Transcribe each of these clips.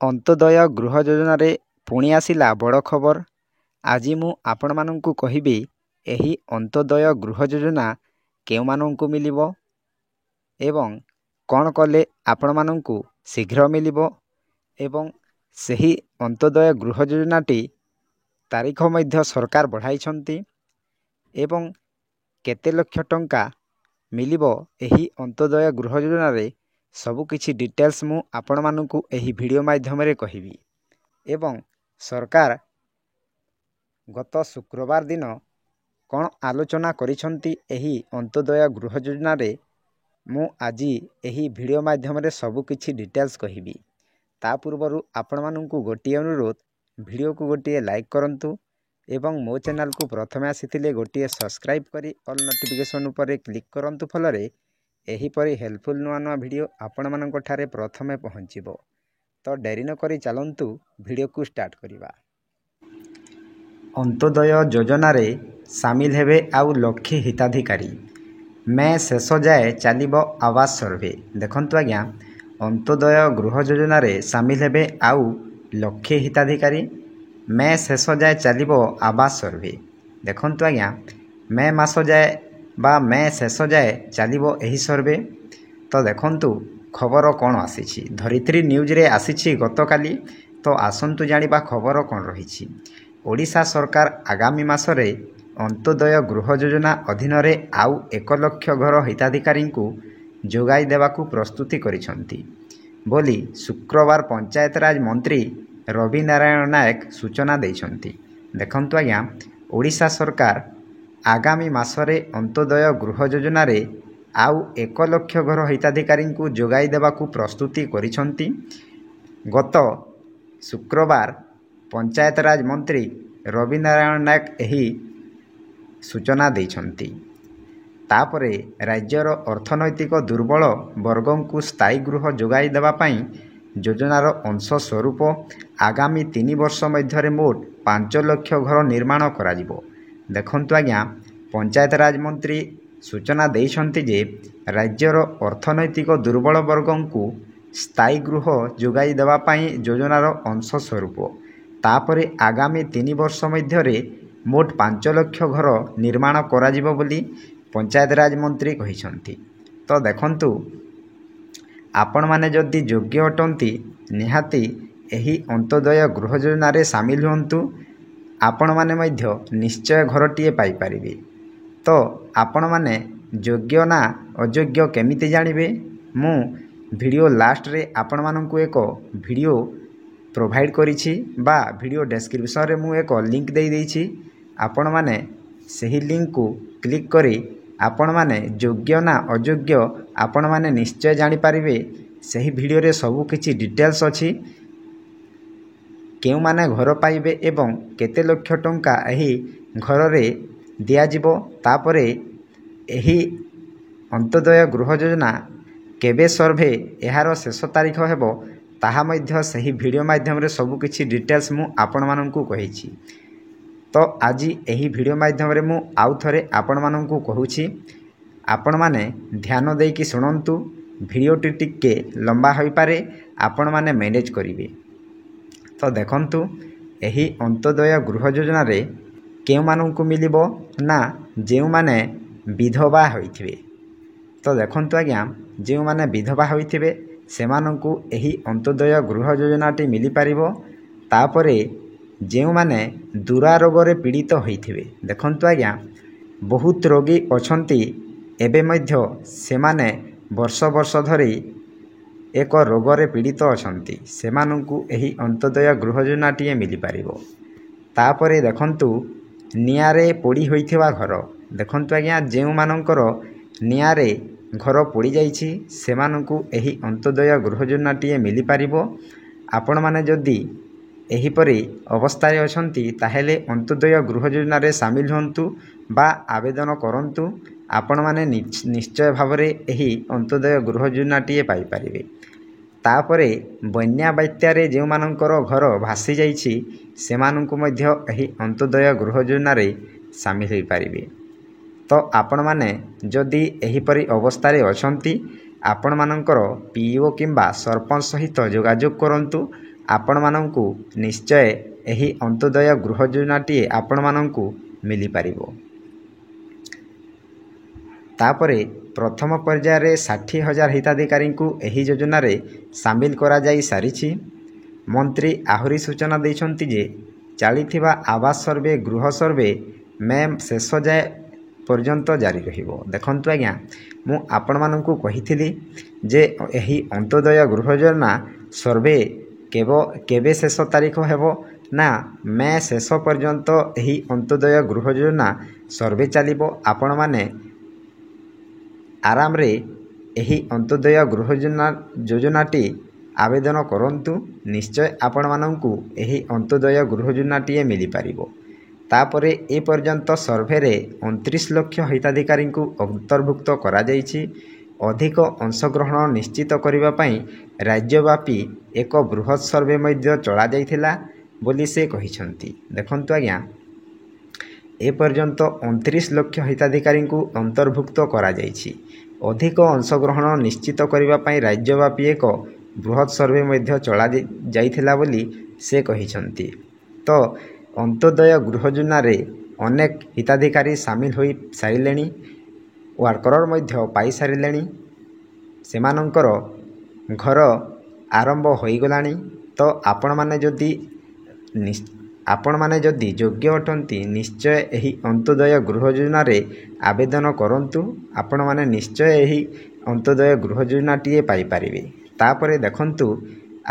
ଅନ୍ତୋଦୟ ଗୃହ ଯୋଜନାରେ ପୁଣି ଆସିଲା ବଡ଼ ଖବର। ଆଜି ମୁଁ ଆପଣମାନଙ୍କୁ କହିବି ଏହି ଅନ୍ତୋଦୟ ଗୃହ ଯୋଜନା କେଉଁମାନଙ୍କୁ ମିଳିବ ଏବଂ କ'ଣ କଲେ ଆପଣମାନଙ୍କୁ ଶୀଘ୍ର ମିଳିବ ଏବଂ ସେହି ଅନ୍ତୋଦୟ ଗୃହ ଯୋଜନାଟି ତାରିଖ ମଧ୍ୟ ସରକାର ବଢ଼ାଇଛନ୍ତି ଏବଂ କେତେ ଲକ୍ଷ ଟଙ୍କା ମିଳିବ ଏହି ଅନ୍ତୋଦୟ ଗୃହ ଯୋଜନାରେ ସବୁକିଛି ଡିଟେଲ୍ସ ମୁଁ ଆପଣମାନଙ୍କୁ ଏହି ଭିଡ଼ିଓ ମାଧ୍ୟମରେ କହିବି। ଏବଂ ସରକାର ଗତ ଶୁକ୍ରବାର ଦିନ କ'ଣ ଆଲୋଚନା କରିଛନ୍ତି ଏହି ଅନ୍ତୋଦୟ ଗୃହ ଯୋଜନାରେ ମୁଁ ଆଜି ଏହି ଭିଡ଼ିଓ ମାଧ୍ୟମରେ ସବୁକିଛି ଡିଟେଲ୍ସ କହିବି। ତା ପୂର୍ବରୁ ଆପଣମାନଙ୍କୁ ଗୋଟିଏ ଅନୁରୋଧ, ଭିଡ଼ିଓକୁ ଗୋଟିଏ ଲାଇକ୍ କରନ୍ତୁ ଏବଂ ମୋ ଚ୍ୟାନେଲକୁ ପ୍ରଥମେ ଆସିଥିଲେ ଗୋଟିଏ ସବସ୍କ୍ରାଇବ୍ କରି ଅଲ୍ ନୋଟିଫିକେସନ୍ ଉପରେ କ୍ଲିକ୍ କରନ୍ତୁ। ଫଳରେ ଏହିପରି ହେଲ୍ପଫୁଲ୍ ନୂଆ ନୂଆ ଭିଡ଼ିଓ ଆପଣମାନଙ୍କ ଠାରେ ପ୍ରଥମେ ପହଞ୍ଚିବ। ତ ଡେରି ନ କରି ଚାଲନ୍ତୁ ଭିଡ଼ିଓକୁ ଷ୍ଟାର୍ଟ କରିବା। ଅନ୍ତୋଦୟ ଯୋଜନାରେ ସାମିଲ ହେବେ ଆଉ ଲକ୍ଷେ ହିତାଧିକାରୀ। ମେ ଶେଷ ଯାଏ ଚାଲିବ ଆବାସ ସର୍ଭେ। ଦେଖନ୍ତୁ ଆଜ୍ଞା, ଅନ୍ତୋଦୟ ଗୃହ ଯୋଜନାରେ ସାମିଲ ହେବେ ଆଉ ଲକ୍ଷେ ହିତାଧିକାରୀ। ମେ ଶେଷ ଯାଏ ଚାଲିବ ଆବାସ ସର୍ଭେ। ଦେଖନ୍ତୁ ଆଜ୍ଞା, ମେ ମାସ ଯାଏ ବା ମେ ଶେଷ ଯାଏ ଚାଲିବ ଏହି ସର୍ଭେ। ତ ଦେଖନ୍ତୁ ଖବର କ'ଣ ଆସିଛି। ଧରିତ୍ରୀ ନ୍ୟୁଜ୍ରେ ଆସିଛି ଗତକାଲି। ତ ଆସନ୍ତୁ ଜାଣିବା ଖବର କ'ଣ ରହିଛି। ଓଡ଼ିଶା ସରକାର ଆଗାମୀ ମାସରେ ଅନ୍ତୋଦୟ ଗୃହ ଯୋଜନା ଅଧୀନରେ ଆଉ 1 ଲକ୍ଷ ଘର ହିତାଧିକାରୀଙ୍କୁ ଯୋଗାଇ ଦେବାକୁ ପ୍ରସ୍ତୁତି କରିଛନ୍ତି ବୋଲି ଶୁକ୍ରବାର ପଞ୍ଚାୟତରାଜ ମନ୍ତ୍ରୀ ରବି ନାରାୟଣ ନାୟକ ସୂଚନା ଦେଇଛନ୍ତି। ଦେଖନ୍ତୁ ଆଜ୍ଞା, ଓଡ଼ିଶା ସରକାର ଆଗାମୀ ମାସରେ ଅନ୍ତୋଦୟ ଗୃହ ଯୋଜନାରେ ଆଉ 1 ଲକ୍ଷ ଘର ହିତାଧିକାରୀଙ୍କୁ ଯୋଗାଇ ଦେବାକୁ ପ୍ରସ୍ତୁତି କରିଛନ୍ତି। ଗତ ଶୁକ୍ରବାର ପଞ୍ଚାୟତରାଜ ମନ୍ତ୍ରୀ ରବି ନାରାୟଣ ନାୟକ ଏହି ସୂଚନା ଦେଇଛନ୍ତି। ତାପରେ ରାଜ୍ୟର ଅର୍ଥନୈତିକ ଦୁର୍ବଳ ବର୍ଗଙ୍କୁ ସ୍ଥାୟୀ ଗୃହ ଯୋଗାଇ ଦେବା ପାଇଁ ଯୋଜନାର ଅଂଶ ସ୍ୱରୂପ ଆଗାମୀ 3 ବର୍ଷ ମଧ୍ୟରେ ମୋଟ 5 ଲକ୍ଷ ଘର ନିର୍ମାଣ କରାଯିବ। ଦେଖନ୍ତୁ ଆଜ୍ଞା, ପଞ୍ଚାୟତରାଜ ମନ୍ତ୍ରୀ ସୂଚନା ଦେଇଛନ୍ତି ଯେ ରାଜ୍ୟର ଅର୍ଥନୈତିକ ଦୁର୍ବଳ ବର୍ଗଙ୍କୁ ସ୍ଥାୟୀ ଗୃହ ଯୋଗାଇ ଦେବା ପାଇଁ ଯୋଜନାର ଅଂଶ ସ୍ୱରୂପ ତାପରେ ଆଗାମୀ 3 ବର୍ଷ ମଧ୍ୟରେ ମୋଟ 5 ଲକ୍ଷ ଘର ନିର୍ମାଣ କରାଯିବ ବୋଲି ପଞ୍ଚାୟତରାଜ ମନ୍ତ୍ରୀ କହିଛନ୍ତି। ତ ଦେଖନ୍ତୁ, ଆପଣମାନେ ଯଦି ଯୋଗ୍ୟ ଅଟନ୍ତି ନିହାତି ଏହି ଅନ୍ତୋଦୟ ଗୃହ ଯୋଜନାରେ ସାମିଲ ହୁଅନ୍ତୁ। ଆପଣମାନେ ମଧ୍ୟ ନିଶ୍ଚୟ ଘରଟିଏ ପାଇପାରିବେ। ତ ଆପଣମାନେ ଯୋଗ୍ୟ ନା ଅଯୋଗ୍ୟ କେମିତି ଜାଣିବେ? ମୁଁ ଭିଡ଼ିଓ ଲାଷ୍ଟରେ ଆପଣମାନଙ୍କୁ ଏକ ଭିଡ଼ିଓ ପ୍ରୋଭାଇଡ଼ କରିଛି ବା ଭିଡ଼ିଓ ଡେସ୍କ୍ରିପସନରେ ମୁଁ ଏକ ଲିଙ୍କ୍ ଦେଇଦେଇଛି। ଆପଣମାନେ ସେହି ଲିଙ୍କ୍କୁ କ୍ଲିକ୍ କରି ଆପଣମାନେ ଯୋଗ୍ୟ ନା ଅଯୋଗ୍ୟ ଆପଣମାନେ ନିଶ୍ଚୟ ଜାଣିପାରିବେ। ସେହି ଭିଡ଼ିଓରେ ସବୁକିଛି ଡିଟେଲ୍ସ ଅଛି। କେଉଁମାନେ ଘର ପାଇବେ ଏବଂ କେତେ ଲକ୍ଷ ଟଙ୍କା ଏହି ଘରରେ ଦିଆଯିବ। ତାପରେ ଏହି ଅନ୍ତୋଦୟ ଗୃହ ଯୋଜନା କେବେ ସର୍ଭେ ଏହାର ଶେଷ ତାରିଖ ହେବ ତାହା ମଧ୍ୟ ସେହି ଭିଡ଼ିଓ ମାଧ୍ୟମରେ ସବୁକିଛି ଡିଟେଲ୍ସ ମୁଁ ଆପଣମାନଙ୍କୁ କହିଛି। ତ ଆଜି ଏହି ଭିଡ଼ିଓ ମାଧ୍ୟମରେ ମୁଁ ଆଉ ଥରେ ଆପଣମାନଙ୍କୁ କହୁଛି, ଆପଣମାନେ ଧ୍ୟାନ ଦେଇକି ଶୁଣନ୍ତୁ। ଭିଡ଼ିଓଟି ଟିକେ ଲମ୍ବା ହୋଇପାରେ, ଆପଣମାନେ ମ୍ୟାନେଜ୍ କରିବେ। ତ ଦେଖନ୍ତୁ, ଏହି ଅନ୍ତୋଦୟ ଗୃହ ଯୋଜନାରେ କେଉଁମାନଙ୍କୁ ମିଳିବ ନା ଯେଉଁମାନେ ବିଧବା ହୋଇଥିବେ। ତ ଦେଖନ୍ତୁ ଆଜ୍ଞା, ଯେଉଁମାନେ ବିଧବା ହୋଇଥିବେ ସେମାନଙ୍କୁ ଏହି ଅନ୍ତୋଦୟ ଗୃହ ଯୋଜନାଟି ମିଳିପାରିବ। ତାପରେ ଯେଉଁମାନେ ଦୁରାରୋଗରେ ପୀଡ଼ିତ ହୋଇଥିବେ, ଦେଖନ୍ତୁ ଆଜ୍ଞା, ବହୁତ ରୋଗୀ ଅଛନ୍ତି ଏବେ ମଧ୍ୟ ସେମାନେ ବର୍ଷ ବର୍ଷ ଧରି ଏକ ରୋଗରେ ପୀଡ଼ିତ ଅଛନ୍ତି। ସେମାନଙ୍କୁ ଏହି ଅନ୍ତୋଦୟ ଗୃହ ଯୋଜନାଟିଏ ମିଳିପାରିବ। ତାପରେ ଦେଖନ୍ତୁ, ନିଆଁରେ ପୋଡ଼ି ହୋଇଥିବା ଘର। ଦେଖନ୍ତୁ ଆଜ୍ଞା, ଯେଉଁମାନଙ୍କର ନିଆଁରେ ଘର ପୋଡ଼ିଯାଇଛି ସେମାନଙ୍କୁ ଏହି ଅନ୍ତୋଦୟ ଗୃହ ଯୋଜନାଟିଏ ମିଳିପାରିବ। ଆପଣମାନେ ଯଦି ଏହିପରି ଅବସ୍ଥାରେ ଅଛନ୍ତି ତାହେଲେ ଅନ୍ତୋଦୟ ଗୃହ ଯୋଜନାରେ ସାମିଲ ହୁଅନ୍ତୁ ବା ଆବେଦନ କରନ୍ତୁ। ଆପଣମାନେ ନିଶ୍ଚୟ ଭାବରେ ଏହି ଅନ୍ତୋଦୟ ଗୃହ ଯୋଜନାଟିଏ ପାଇପାରିବେ। ତାପରେ ବନ୍ୟା ବାତ୍ୟାରେ ଯେଉଁମାନଙ୍କର ଘର ଭାସିଯାଇଛି ସେମାନଙ୍କୁ ମଧ୍ୟ ଏହି ଅନ୍ତୋଦୟ ଗୃହ ଯୋଜନାରେ ସାମିଲ ହୋଇପାରିବେ। ତ ଆପଣମାନେ ଯଦି ଏହିପରି ଅବସ୍ଥାରେ ଅଛନ୍ତି ଆପଣମାନଙ୍କର ପିଇଓ କିମ୍ବା ସରପଞ୍ଚ ସହିତ ଯୋଗାଯୋଗ କରନ୍ତୁ। ଆପଣମାନଙ୍କୁ ନିଶ୍ଚୟ ଏହି ଅନ୍ତୋଦୟ ଗୃହ ଯୋଜନାଟିଏ ଆପଣମାନଙ୍କୁ ମିଳିପାରିବ। ତାପରେ ପ୍ରଥମ ପର୍ଯ୍ୟାୟରେ 60,000 ହିତାଧିକାରୀଙ୍କୁ ଏହି ଯୋଜନାରେ ସାମିଲ କରାଯାଇ ସାରିଛି। ମନ୍ତ୍ରୀ ଆହୁରି ସୂଚନା ଦେଇଛନ୍ତି ଯେ ଚାଲିଥିବା ଆବାସ ସର୍ଭେ ଗୃହ ସର୍ଭେ ମେ ଶେଷ ଯାଏ ପର୍ଯ୍ୟନ୍ତ ଜାରି ରହିବ। ଦେଖନ୍ତୁ ଆଜ୍ଞା, ମୁଁ ଆପଣମାନଙ୍କୁ କହିଥିଲି ଯେ ଏହି ଅନ୍ତୋଦୟ ଗୃହ ଯୋଜନା ସର୍ଭେ କେବେ ଶେଷ ତାରିଖ ହେବ ନା ମେ ଶେଷ ପର୍ଯ୍ୟନ୍ତ ଏହି ଅନ୍ତୋଦୟ ଗୃହ ଯୋଜନା ସର୍ଭେ ଚାଲିବ। ଆପଣମାନେ ଆରାମରେ ଏହି ଅନ୍ତୋଦୟ ଗୃହ ଯୋଜନାଟି ଆବେଦନ କରନ୍ତୁ। ନିଶ୍ଚୟ ଆପଣମାନଙ୍କୁ ଏହି ଅନ୍ତୋଦୟ ଗୃହ ଯୋଜନାଟିଏ ମିଳିପାରିବ। ତାପରେ ଏପର୍ଯ୍ୟନ୍ତ ସର୍ଭେରେ 29 ଲକ୍ଷ ହିତାଧିକାରୀଙ୍କୁ ଅନ୍ତର୍ଭୁକ୍ତ କରାଯାଇଛି। ଅଧିକ ଅଂଶଗ୍ରହଣ ନିଶ୍ଚିତ କରିବା ପାଇଁ ରାଜ୍ୟବ୍ୟାପୀ ଏକ ବୃହତ୍ ସର୍ଭେ ମଧ୍ୟ ଚଳାଯାଇଥିଲା ବୋଲି ସେ କହିଛନ୍ତି। ଦେଖନ୍ତୁ ଆଜ୍ଞା, ଏପର୍ଯ୍ୟନ୍ତ 29 ଲକ୍ଷ ହିତାଧିକାରୀଙ୍କୁ ଅନ୍ତର୍ଭୁକ୍ତ କରାଯାଇଛି। ଅଧିକ ଅଂଶଗ୍ରହଣ ନିଶ୍ଚିତ କରିବା ପାଇଁ ରାଜ୍ୟବ୍ୟାପୀ ଏକ ବୃହତ୍ ସର୍ଭେ ମଧ୍ୟ ଚଳାଯାଇଥିଲା ବୋଲି ସେ କହିଛନ୍ତି। ତ ଅନ୍ତୋଦୟ ଗୃହ ଯୋଜନାରେ ଅନେକ ହିତାଧିକାରୀ ସାମିଲ ହୋଇ ସାରିଲେଣି, ୱାର୍କର ମଧ୍ୟ ପାଇସାରିଲେଣି, ସେମାନଙ୍କର ଘର ଆରମ୍ଭ ହୋଇଗଲାଣି। ତ ଆପଣମାନେ ଯଦି ଯୋଗ୍ୟ ଅଟନ୍ତି ନିଶ୍ଚୟ ଏହି ଅନ୍ତୋଦୟ ଗୃହ ଯୋଜନାରେ ଆବେଦନ କରନ୍ତୁ। ଆପଣମାନେ ନିଶ୍ଚୟ ଏହି ଅନ୍ତୋଦୟ ଗୃହ ଯୋଜନାଟିଏ ପାଇପାରିବେ। ତାପରେ ଦେଖନ୍ତୁ,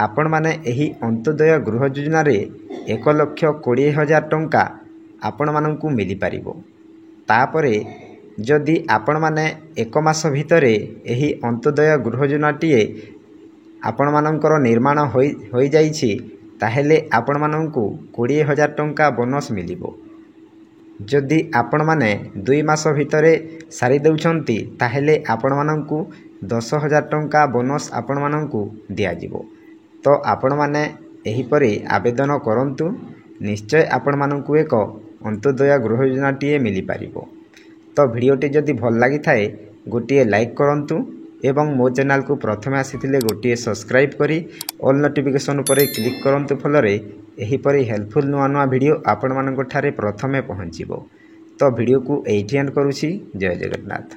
ଆପଣମାନେ ଏହି ଅନ୍ତୋଦୟ ଗୃହ ଯୋଜନାରେ 1,20,000 ଟଙ୍କା ଆପଣମାନଙ୍କୁ ମିଳିପାରିବ। ତାପରେ ଯଦି ଆପଣମାନେ 1 ମାସ ଭିତରେ ଏହି ଅନ୍ତୋଦୟ ଗୃହ ଯୋଜନାଟିଏ ଆପଣମାନଙ୍କର ନିର୍ମାଣ ହୋଇଯାଇଛି ତାହେଲେ ଆପଣମାନଙ୍କୁ 20,000 ଟଙ୍କା ବୋନସ୍ ମିଳିବ। ଯଦି ଆପଣମାନେ 2 ମାସ ଭିତରେ ସାରି ଦେଉଛନ୍ତି ତାହେଲେ ଆପଣମାନଙ୍କୁ 10,000 ଟଙ୍କା ବୋନସ୍ ଆପଣମାନଙ୍କୁ ଦିଆଯିବ। ତ ଆପଣମାନେ ଏହିପରି ଆବେଦନ କରନ୍ତୁ। ନିଶ୍ଚୟ ଆପଣମାନଙ୍କୁ ଏକ ଅନ୍ତୋଦୟ ଗୃହ ଯୋଜନାଟିଏ ମିଳିପାରିବ। ତ ଭିଡ଼ିଓଟି ଯଦି ଭଲ ଲାଗିଥାଏ ଗୋଟିଏ ଲାଇକ୍ କରନ୍ତୁ ଏବଂ ମୋ ଚ୍ୟାନେଲକୁ ପ୍ରଥମେ ଆସିଥିଲେ ଗୋଟିଏ ସବସ୍କ୍ରାଇବ୍ କରି ଅଲ୍ ନୋଟିଫିକେସନ୍ ଉପରେ କ୍ଲିକ୍ କରନ୍ତୁ। ଫଳରେ ଏହିପରି ହେଲ୍ପଫୁଲ୍ ନୂଆ ନୂଆ ଭିଡ଼ିଓ ଆପଣମାନଙ୍କ ଠାରେ ପ୍ରଥମେ ପହଞ୍ଚିବ। ତ ଭିଡ଼ିଓକୁ ଏଇଠି ଏଣ୍ଡ କରୁଛି। ଜୟ ଜଗନ୍ନାଥ।